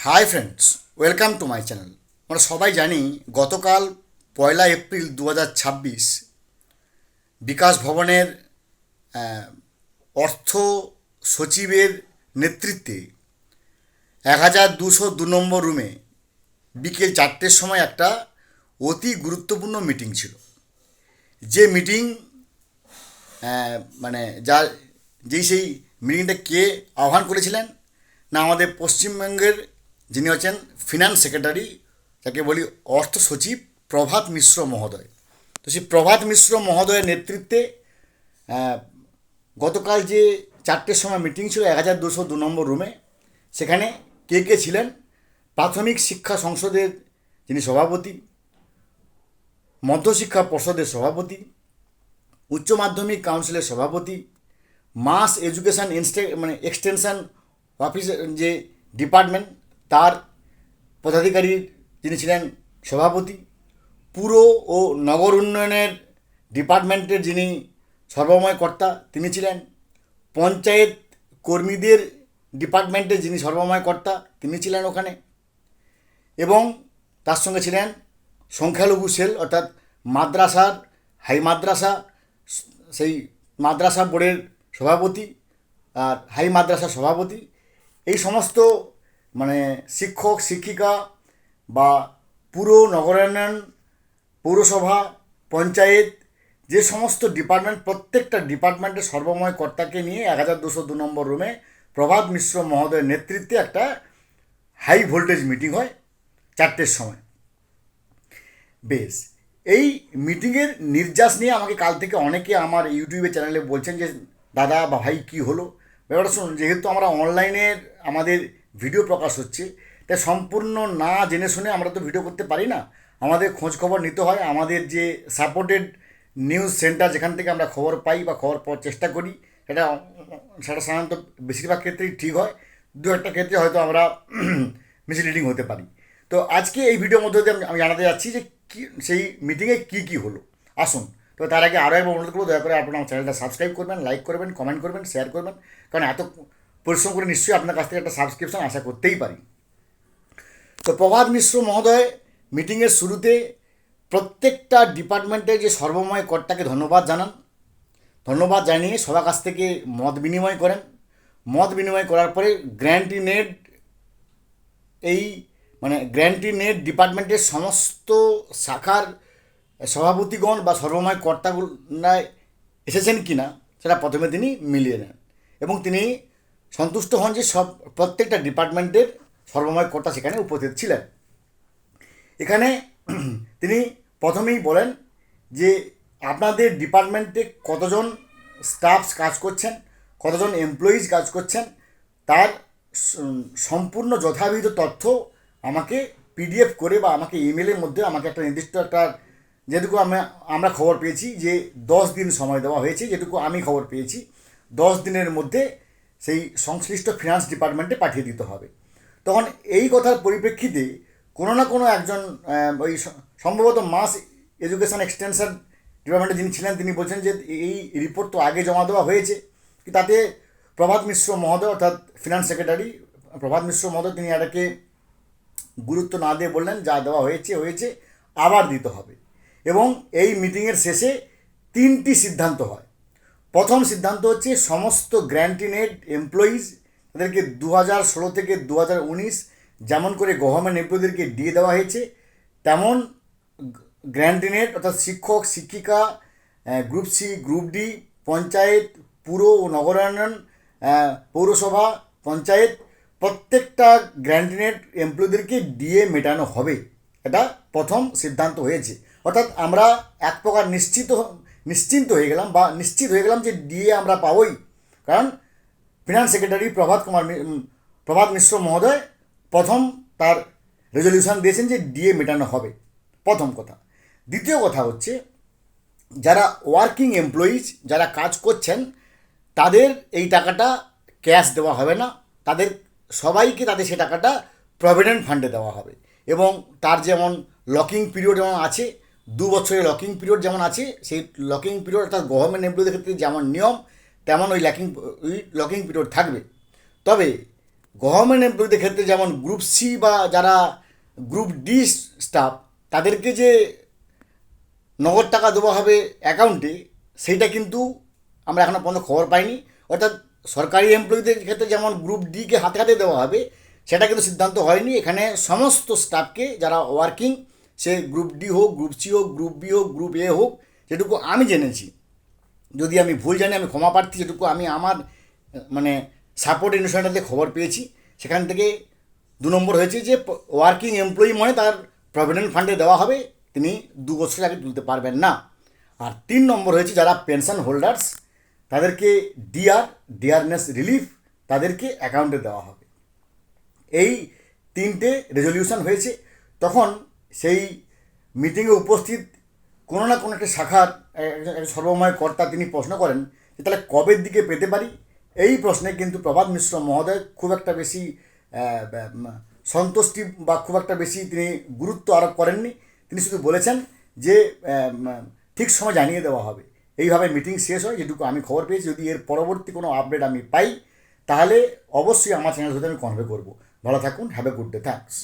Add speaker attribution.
Speaker 1: Hi friends, welcome to my channel. আমরা সবাই জানি গতকাল 1 এপ্রিল 2026 বিকাশ ভবনের অর্থ সচিবের নেতৃত্বে 1202 নম্বর রুমে বিকেল 4টের সময় একটা অতি গুরুত্বপূর্ণ মিটিং ছিল। যে মিটিং মানে যা সেই মিটিংটা কে আহ্বান করেছিলেন না, আমাদের পশ্চিমবঙ্গের যিনি হচ্ছেন ফিনান্স সেক্রেটারি, যাকে বলি অর্থ সচিব প্রভাত মিশ্র মহোদয়। তো সেই প্রভাত মিশ্র মহোদয়ের নেতৃত্বে গতকাল যে 4টের সময় মিটিং ছিল 1202 নম্বর রুমে, সেখানে কে কে ছিলেন? প্রাথমিক শিক্ষা সংসদের যিনি সভাপতি, মধ্যশিক্ষা পর্ষদের সভাপতি, উচ্চ মাধ্যমিক কাউন্সিলের সভাপতি, মাস এডুকেশন এক্সটেনশন অফিসের যে ডিপার্টমেন্ট তার পদাধিকারী যিনি ছিলেন সভাপতি, পুর ও নগর উন্নয়নের ডিপার্টমেন্টের যিনি সর্বময় কর্তা তিনি ছিলেন, পঞ্চায়েত কর্মীদের ডিপার্টমেন্টের যিনি সর্বময় কর্তা তিনি ছিলেন ওখানে, এবং তার সঙ্গে ছিলেন সংখ্যালঘু সেল অর্থাৎ মাদ্রাসার হাই মাদ্রাসা, সেই মাদ্রাসা বোর্ডের সভাপতি আর হাই মাদ্রাসা সভাপতি। এই সমস্ত শিক্ষক শিক্ষিকা বা পুর নগরায়ণ, পৌরসভা, পঞ্চায়েত, যে সমস্ত ডিপার্টমেন্ট, প্রত্যেকটা ডিপার্টমেন্টের সর্বময় কর্তাকে নিয়ে 1202 নম্বর রুমে প্রভাত মিশ্র মহোদয়ের নেতৃত্বে একটা হাই ভোল্টেজ মিটিং হয় 4টের সময়। বেশ, এই মিটিংয়ের নির্যাস নিয়ে আমাকে কাল থেকে অনেকে আমার ইউটিউবে চ্যানেলে বলছেন যে দাদা বা ভাই কী হলো ব্যাপারটা। শুনুন, যেহেতু আমরা অনলাইনের আমাদের ভিডিও প্রকাশ হচ্ছে, তাই সম্পূর্ণ না জেনে শুনে আমরা তো ভিডিও করতে পারি না। আমাদের খোঁজ খবর নিতে হয়। আমাদের যে সাপোর্টেড নিউজ সেন্টার, যেখান থেকে আমরা খবর পাই বা খবর পাওয়ার চেষ্টা করি, সেটা সাধারণত বেশিরভাগ ক্ষেত্রেই ঠিক হয়। দু একটা ক্ষেত্রে হয়তো আমরা মিসলিডিং হতে পারি। তো আজকে এই ভিডিওর মধ্যে দিয়ে আমি জানাতে যাচ্ছি যে কী সেই মিটিংয়ে কী কী হলো। আসুন, তো তার আগে আরও একবার অনুরোধ করবো, দয়া করে আপনারা আমার চ্যানেলটা সাবস্ক্রাইব করবেন, লাইক করবেন, কমেন্ট করবেন, শেয়ার করবেন, কারণ এত পরিশ্রম করে নিশ্চয়ই আপনার কাছ থেকে একটা সাবস্ক্রিপশন আশা করতেই পারি। তো প্রভাত মিশ্র মহোদয় মিটিংয়ের শুরুতে প্রত্যেকটা ডিপার্টমেন্টের যে সর্বময় কর্তাকে ধন্যবাদ জানান। ধন্যবাদ জানিয়ে সবার কাছ থেকে মত বিনিময় করেন। মত বিনিময় করার পরে গ্র্যান্টি নেট ডিপার্টমেন্টের সমস্ত শাখার সভাপতিগণ বা সর্বময় কর্তাগুলা এসেছেন কি না সেটা প্রথমে তিনি মিলিয়ে নেন, এবং তিনি সন্তুষ্ট হন যে প্রত্যেকটা ডিপার্টমেন্টের সর্বময় কর্তা সেখানে উপস্থিত ছিলেন। এখানে তিনি প্রথমেই বলেন যে আপনাদের ডিপার্টমেন্টে কতজন স্টাফস কাজ করছেন, কতজন এমপ্লয়িজ কাজ করছেন, তার সম্পূর্ণ যথাবিহিত তথ্য আমাকে পিডিএফ করে বা আমাকে ইমেলের মধ্যে আমাকে একটা নির্দিষ্ট একটা, যেটুকু আমরা খবর পেয়েছি যে 10 দিন সময় দেওয়া হয়েছে, যেটুকু আমি খবর পেয়েছি 10 দিনের মধ্যে সেই সংশ্লিষ্ট ফিনান্স ডিপার্টমেন্টে পাঠিয়ে দিতে হবে। তখন এই কথার পরিপ্রেক্ষিতে কোনো না কোনো একজন ওই সম্ভবত মাস এডুকেশন এক্সটেনশন ডিপার্টমেন্টে যিনি ছিলেন তিনি বলছেন যে এই রিপোর্ট তো আগে জমা দেওয়া হয়েছে, তাতে প্রভাত মিশ্র মহোদয় অর্থাৎ ফিনান্স সেক্রেটারি প্রভাত মিশ্র মহোদয় তিনি এটাকে গুরুত্ব না দিয়ে বললেন যা দেওয়া হয়েছে আবার দিতে হবে। এবং এই মিটিংয়ের শেষে 3টি সিদ্ধান্ত হয়। প্রথম সিদ্ধান্ত হচ্ছে সমস্ত গ্র্যান্টি নেট এমপ্লয়িজ তাদেরকে 2016 থেকে 2019 যেমন করে গভর্নমেন্ট এমপ্লয়িদেরকে দিয়ে দেওয়া হয়েছে, তেমন গ্র্যান্টি নেট অর্থাৎ শিক্ষক শিক্ষিকা, group C, group D, panchayat, পুর ও নগরায়ণ, পৌরসভা, পঞ্চায়েত, প্রত্যেকটা গ্র্যান্টি নেট এমপ্লয়িদেরকে দিয়ে মেটানো হবে। এটা প্রথম সিদ্ধান্ত হয়েছে। অর্থাৎ আমরা এক প্রকার নিশ্চিন্ত হয়ে গেলাম বা নিশ্চিত হয়ে গেলাম যে ডিএ আমরা পাবোই, কারণ ফিনান্স সেক্রেটারি প্রভাত মিশ্র মহোদয় প্রথম তার রেজলিউশন দিয়েছেন যে ডিএ মেটানো হবে, প্রথম কথা। দ্বিতীয় কথা হচ্ছে যারা ওয়ার্কিং এমপ্লয়িজ, যারা কাজ করছেন, তাদের এই টাকাটা ক্যাশ দেওয়া হবে না, তাদের সবাইকে তাদের সে টাকাটা প্রভিডেন্ট ফান্ডে দেওয়া হবে। এবং তার যেমন লকিং পিরিয়ড যেমন আছে, 2 বছরের লকিং পিরিয়ড যেমন আছে, সেই লকিং পিরিয়ড অর্থাৎ গভর্নমেন্ট এমপ্লয়িদের ক্ষেত্রে যেমন নিয়ম তেমন ওই লকিং পিরিয়ড থাকবে। তবে গভর্নমেন্ট এমপ্লয়ীদের ক্ষেত্রে যেমন গ্রুপ সি বা যারা গ্রুপ ডি স্টাফ, তাদেরকে যে নগদ টাকা দেওয়া হবে অ্যাকাউন্টে, সেইটা কিন্তু আমরা এখনও পর্যন্ত খবর পাইনি। অর্থাৎ সরকারি এমপ্লয়ীদের ক্ষেত্রে যেমন গ্রুপ ডিকে হাতে হাতে দেওয়া হবে, সেটা কিন্তু সিদ্ধান্ত হয়নি। এখানে সমস্ত স্টাফকে যারা ওয়ার্কিং, সে গ্রুপ ডি হোক, গ্রুপ সি হোক, গ্রুপ বি হোক, গ্রুপ এ হোক, যেটুকু আমি জেনেছি, যদি আমি ভুল জানি আমি ক্ষমা প্রার্থী, যেটুকু আমি আমার মানে সাপোর্ট ইনস্টিটিউশনটাতে খবর পেয়েছি, সেখান থেকে 2 নম্বর হয়েছে যে ওয়ার্কিং এমপ্লয়ি মানে তার প্রভিডেন্ট ফান্ডে দেওয়া হবে, তিনি 2 বছর আগে তুলতে পারবেন না। আর 3 নম্বর হয়েছে যারা পেনশন হোল্ডার্স, তাদেরকে ডিয়ারনেস রিলিফ তাদেরকে অ্যাকাউন্টে দেওয়া হবে। এই 3টে রেজলিউশন হয়েছে। তখন সেই মিটিংয়ে উপস্থিত কোনো না কোনো একটা শাখার একজন সর্বময় কর্তা তিনি প্রশ্ন করেন যে তাহলে কবের দিকে পেতে পারি। এই প্রশ্নে কিন্তু প্রভাত মিশ্র মহোদয় খুব একটা বেশি সন্তুষ্টি বা খুব একটা বেশি তিনি গুরুত্ব আরোপ করেননি। তিনি শুধু বলেছেন যে ঠিক সময় জানিয়ে দেওয়া হবে। এইভাবে মিটিং শেষ হয়, যেটুকু আমি খবর পেয়েছি। যদি এর পরবর্তী কোনো আপডেট আমি পাই, তাহলে অবশ্যই আমার চ্যানেল হতে আমি কনভে করবো। ভালো থাকুন, have a good day, thanks.